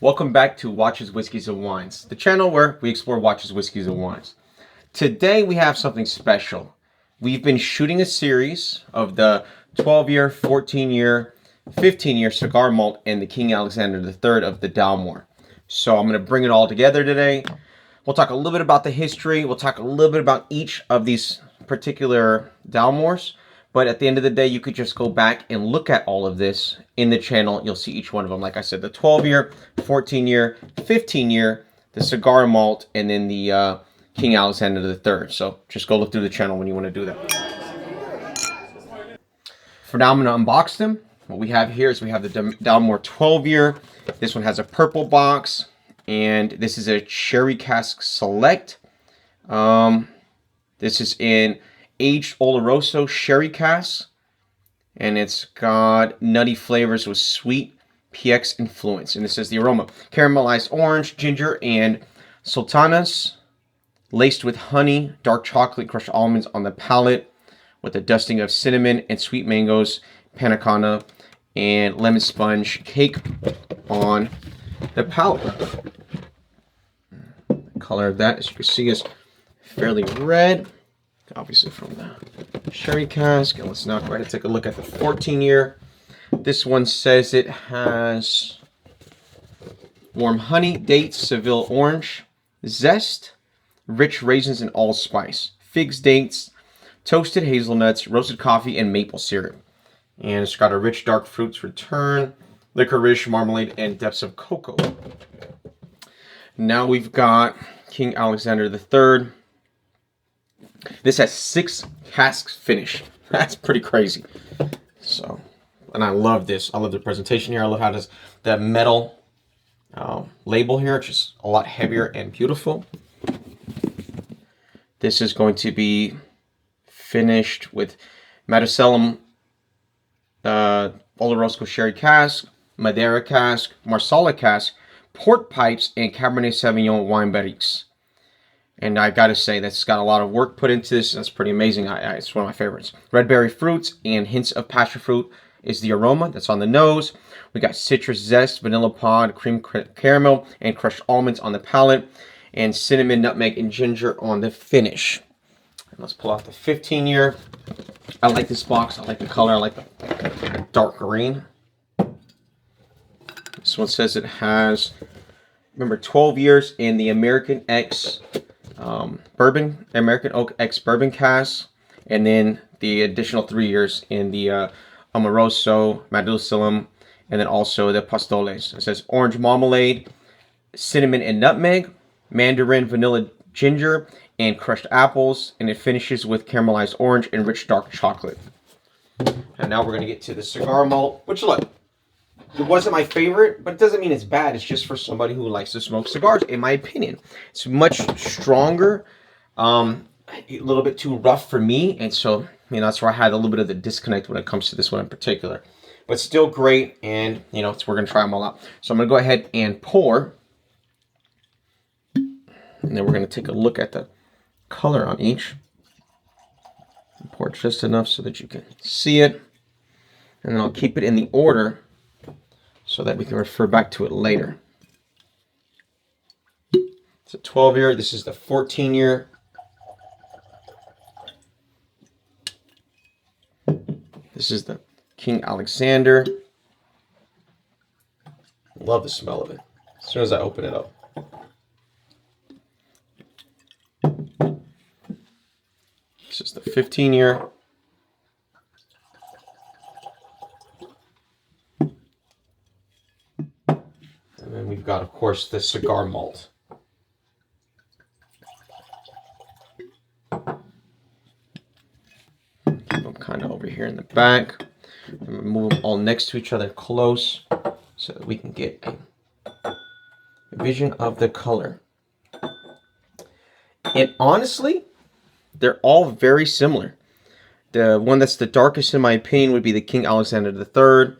Welcome back to Watches, Whiskeys, and Wines, the channel where we explore watches, whiskeys, and wines. Today we have something special. We've been shooting a series of the 12-year, 14-year, 15-year cigar malt and the King Alexander III of the Dalmore. So I'm going to bring it all together today. We'll talk a little bit about the history. We'll talk a little bit about each of these particular Dalmores. But at the end of the day, you could just go back and look at all of this in the channel. You'll see each one of them. Like I said, the 12-year, 14-year, 15-year, the cigar malt, and then the King Alexander III. So just go look through the channel when you want to do that. For now, I'm going to unbox them. What we have here is we have the Dalmore 12-year. This one has a purple box. And this is a Sherry Cask Select. This is in aged Oloroso Sherry Cask, and it's got nutty flavors with sweet PX influence. And this is the aroma: caramelized orange, ginger, and sultanas, laced with honey, dark chocolate, crushed almonds on the palate, with a dusting of cinnamon and sweet mangoes, panna cotta, and lemon sponge cake on the palate. The color of that, as you can see, is fairly red, obviously from the Sherry Cask. And let's now go ahead and take a look at the 14-year. This one says it has warm honey, dates, Seville orange, zest, rich raisins and allspice, figs, dates, toasted hazelnuts, roasted coffee, and maple syrup. And it's got a rich dark fruits return, licorice, marmalade, and depths of cocoa. Now we've got King Alexander III. This has 6 casks finished. That's pretty crazy. So, and I love this. I love the presentation here. I love how this the metal label here. It's just a lot heavier and beautiful. This is going to be finished with Madusellum Oloroso Sherry Cask, Madeira Cask, Marsala Cask, Port Pipes, and Cabernet Sauvignon Wine Barriques. And I gotta say, that's got a lot of work put into this. That's pretty amazing. It's one of my favorites. Red berry fruits and hints of passion fruit is the aroma that's on the nose. We got citrus zest, vanilla pod, cream caramel, and crushed almonds on the palate, and cinnamon, nutmeg, and ginger on the finish. And let's pull out the 15-year. I like this box. I like the color. I like the dark green. This one says it has, remember, 12 years in the American X bourbon, American Oak X bourbon cask, and then the additional 3 years in the Amoroso, Madusellum, and then also the Pastoles. It says orange marmalade, cinnamon and nutmeg, mandarin, vanilla, ginger, and crushed apples, and it finishes with caramelized orange and rich dark chocolate. And now we're going to get to the cigar malt, which, look, it wasn't my favorite, but it doesn't mean it's bad. It's just for somebody who likes to smoke cigars, in my opinion. It's much stronger, a little bit too rough for me, and so, you know, that's where I had a little bit of the disconnect when it comes to this one in particular. But still great, and, you know, we're going to try them all out. So I'm going to go ahead and pour, and then we're going to take a look at the color on each. Pour just enough so that you can see it, and then I'll keep it in the order so that we can refer back to it later. It's a 12-year. This is the 14-year. This is the King Alexander. Love the smell of it as soon as I open it up. This is the 15-year. And then we've got, of course, the cigar malt. Keep them kind of over here in the back. I'm going to move them all next to each other close so that we can get a vision of the color. And honestly, they're all very similar. The one that's the darkest, in my opinion, would be the King Alexander III.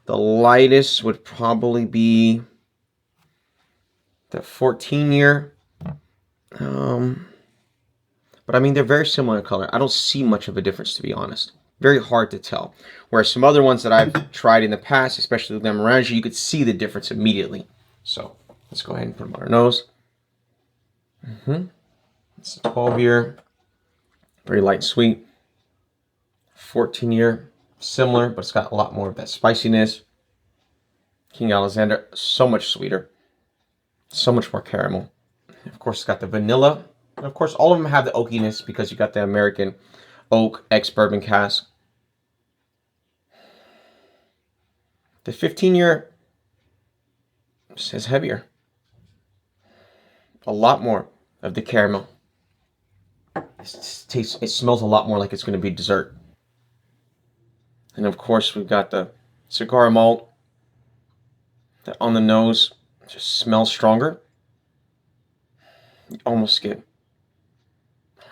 The lightest would probably be the 14-year. But I mean, they're very similar in color. I don't see much of a difference, to be honest. Very hard to tell. Whereas some other ones that I've tried in the past, especially the Demerara, you could see the difference immediately. So let's go ahead and put them on our nose. It's a 12-year, very light and sweet. 14-year, similar, but it's got a lot more of that spiciness. King Alexander, so much sweeter, so much more caramel. Of course, it's got the vanilla. And of course, all of them have the oakiness because you got the American Oak ex-bourbon cask. The 15-year is heavier. A lot more of the caramel. It smells a lot more like it's going to be dessert. And of course, we've got the cigar malt that on the nose just smells stronger. You almost get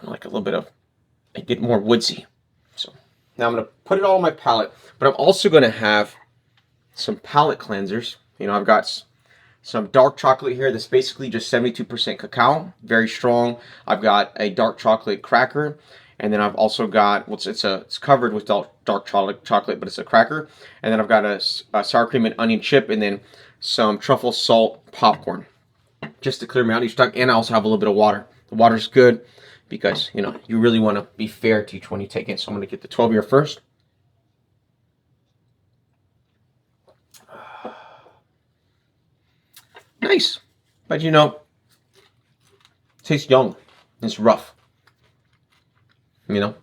like a little bit of, I get more woodsy. So now I'm going to put it all on my palate, but I'm also going to have some palate cleansers. You know, I've got some dark chocolate here that's basically just 72% cacao, very strong. I've got a dark chocolate cracker, and then I've also got, well, it's covered with dark chocolate, but it's a cracker. And then I've got a sour cream and onion chip, and then some truffle salt popcorn, just to clear me out each time. And I also have a little bit of water. The water's good because, you know, you really want to be fair to each one you take in. So I'm going to get the 12-year first. Nice, but you know, it tastes young. It's rough. You know,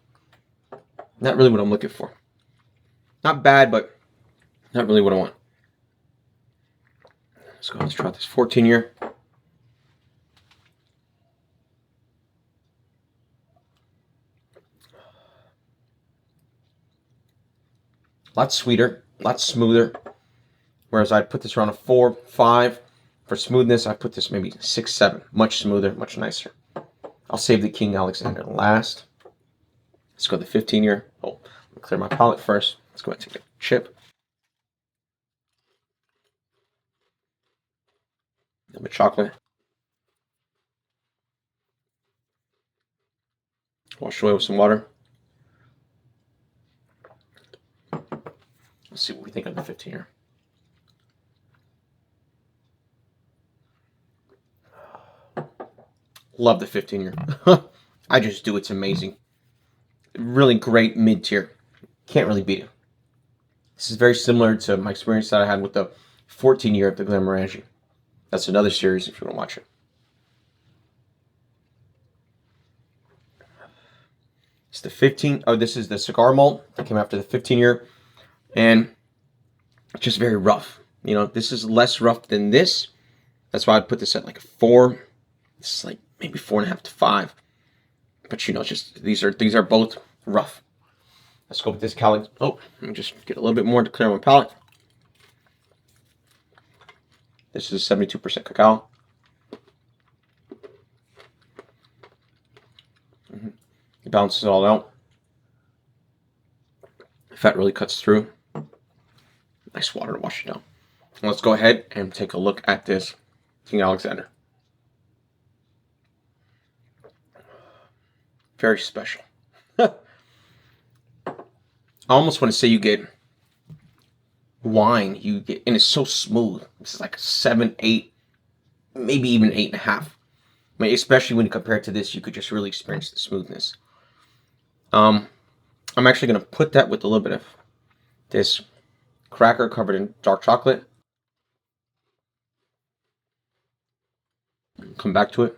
not really what I'm looking for. Not bad, but not really what I want. Let's go. Let's try this 14-year. A lot sweeter, a lot smoother. Whereas I'd put this around a 4, 5. For smoothness, I put this maybe 6, 7. Much smoother, much nicer. I'll save the King Alexander last. Let's go the 15-year. Oh, let me clear my palate first. Let's go ahead and take a chip. A little bit of chocolate. Wash away with some water. Let's see what we think of the 15-year. Love the 15-year. I just do. It's amazing. Really great mid-tier. Can't really beat it. This is very similar to my experience that I had with the 14-year of the Glenmorangie. That's another series if you want to watch it. It's the 15. Oh, this is the cigar malt that came after the 15-year. And it's just very rough. You know, this is less rough than this. That's why I'd put this at like a 4. This is like maybe 4.5 to 5. But you know, just these are both rough. Let's go with this Cali. Oh, let me just get a little bit more to clear my palate. This is 72% cacao. It balances it all out. The fat really cuts through. Nice water to wash it down. Let's go ahead and take a look at this King Alexander. Very special. I almost want to say you get wine. You get, and it's so smooth. This is like a 7, 8, maybe even 8.5. I mean, especially when you compare it to this, you could just really experience the smoothness. I'm actually going to put that with a little bit of this cracker covered in dark chocolate. Come back to it.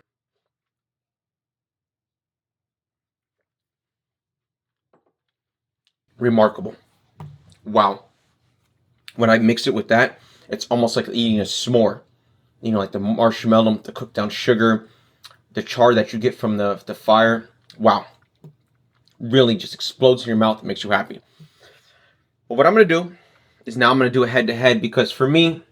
Remarkable. Wow. When I mix it with that, it's almost like eating a s'more. You know, like the marshmallow, the cooked down sugar, the char that you get from the fire. Wow. Really just explodes in your mouth and makes you happy. But what I'm going to do is now I'm going to do a head-to-head because for me,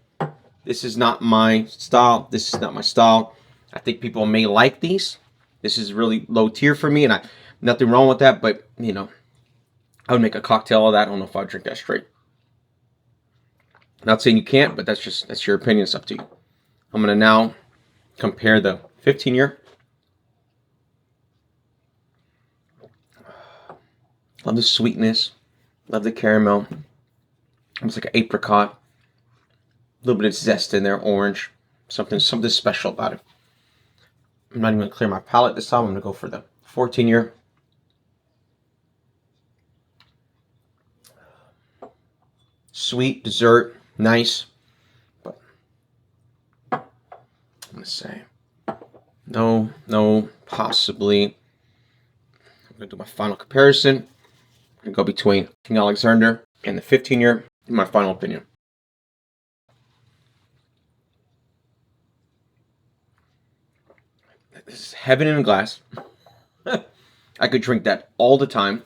this is not my style. This is not my style. I think people may like these. This is really low tier for me, and nothing wrong with that, but, you know, I would make a cocktail of that. I don't know if I'd drink that straight. Not saying you can't, but that's your opinion. It's up to you. I'm going to now compare the 15-year. Love the sweetness. Love the caramel. Almost like an apricot. A little bit of zest in there, orange. Something special about it. I'm not even going to clear my palate this time. I'm going to go for the 14-year. Sweet, dessert, nice. But I'm going to say no, possibly. I'm going to do my final comparison. I'm going to go between King Alexander and the 15-year in my final opinion. This is heaven in a glass. I could drink that all the time.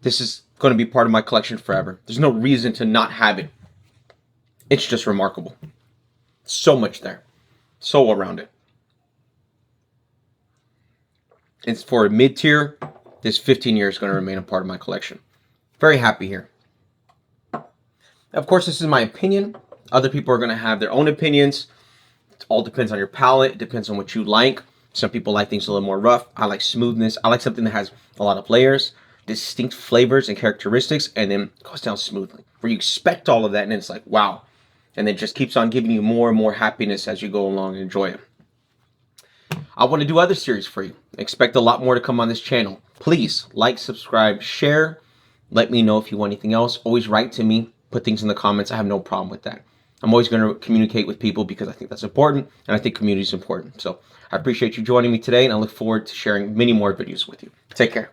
This is going to be part of my collection forever. There's no reason to not have it. It's just remarkable. So much there. So around it. It's for a mid-tier. This 15-year is going to remain a part of my collection. Very happy here. Of course, this is my opinion. Other people are going to have their own opinions. It all depends on your palate. It depends on what you like. Some people like things a little more rough. I like smoothness. I like something that has a lot of layers, distinct flavors and characteristics, and then goes down smoothly. Where you expect all of that, and it's like, wow. And then just keeps on giving you more and more happiness as you go along and enjoy it. I want to do other series for you. Expect a lot more to come on this channel. Please like, subscribe, share. Let me know if you want anything else. Always write to me. Put things in the comments. I have no problem with that. I'm always going to communicate with people because I think that's important, and I think community is important. So I appreciate you joining me today, and I look forward to sharing many more videos with you. Take care.